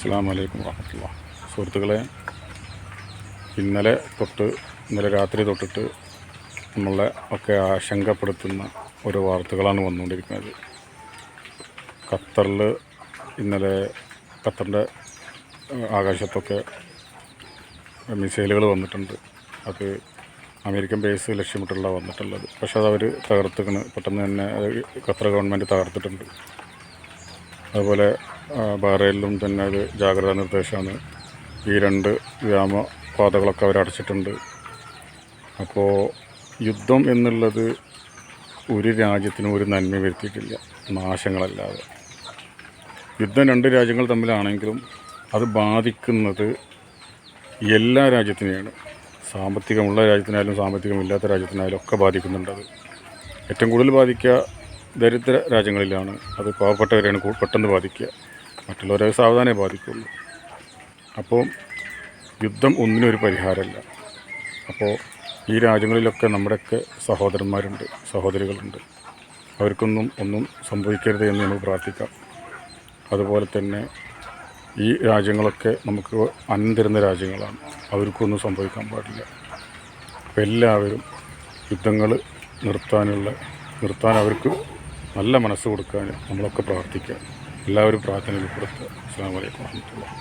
അസ്സലാമു അലൈക്കും വറഹ്മത്തുള്ളാഹി. സുഹൃത്തുക്കളെ, ഇന്നലെ രാത്രി തൊട്ടിട്ട് നമ്മളെ ഒക്കെ ആശങ്കപ്പെടുത്തുന്ന ഓരോ വാർത്തകളാണ് വന്നുകൊണ്ടിരിക്കുന്നത്. ഇന്നലെ ഖത്തറിൻ്റെ ആകാശത്തൊക്കെ മിസൈലുകൾ വന്നിട്ടുണ്ട്. അത് അമേരിക്കൻ ബേസ് ലക്ഷ്യമിട്ടുള്ള വന്നിട്ടുള്ളത്. പക്ഷെ അതവർ തകർത്തുകണ്. പെട്ടെന്ന് തന്നെ ഖത്തർ ഗവൺമെൻറ് തകർത്തിട്ടുണ്ട്. അതുപോലെ ബഹ്റൈനിലും തന്നെ ഒരു ജാഗ്രതാ നിർദ്ദേശമാണ്. ഈ 2 വ്യോമപാതകളൊക്കെ അവരടച്ചിട്ടുണ്ട്. അപ്പോൾ യുദ്ധം എന്നുള്ളത് ഒരു രാജ്യത്തിനും ഒരു നന്മ വരുത്തിയിട്ടില്ല, നാശങ്ങളല്ലാതെ. യുദ്ധം 2 രാജ്യങ്ങൾ തമ്മിലാണെങ്കിലും അത് ബാധിക്കുന്നത് എല്ലാ രാജ്യത്തിനെയാണ്. സാമ്പത്തികമുള്ള രാജ്യത്തിനായാലും സാമ്പത്തികമില്ലാത്ത രാജ്യത്തിനായാലും ഒക്കെ ബാധിക്കുന്നുണ്ടത്. ഏറ്റവും കൂടുതൽ ബാധിക്കുക ദരിദ്ര രാജ്യങ്ങളിലാണ്. അത് പാവപ്പെട്ടവരെയാണ് പെട്ടെന്ന് ബാധിക്കുക. മറ്റുള്ളവരെ സാവധാനമേ ബാധിക്കുള്ളൂ. അപ്പോൾ യുദ്ധം ഒന്നിനൊരു പരിഹാരമല്ല. അപ്പോൾ ഈ രാജ്യങ്ങളിലൊക്കെ നമ്മുടെയൊക്കെ സഹോദരന്മാരുണ്ട്, സഹോദരികളുണ്ട്. ഒന്നും സംഭവിക്കരുത് എന്ന് നമുക്ക് പ്രാർത്ഥിക്കാം. അതുപോലെ തന്നെ ഈ രാജ്യങ്ങളൊക്കെ നമുക്ക് അന്നം തരുന്ന രാജ്യങ്ങളാണ്. അവർക്കൊന്നും സംഭവിക്കാൻ പാടില്ല. അപ്പോൾ എല്ലാവരും യുദ്ധങ്ങൾ നിർത്താൻ അവർക്ക് നല്ല മനസ്സ് കൊടുക്കാൻ നമ്മളൊക്കെ പ്രാർത്ഥിക്കുക. എല്ലാവരും പ്രാർത്ഥനയിൽ ഉൾപ്പെടുത്തുക. അസ്സലാമു അലൈക്കും വറഹ്മത്തുള്ളാഹി.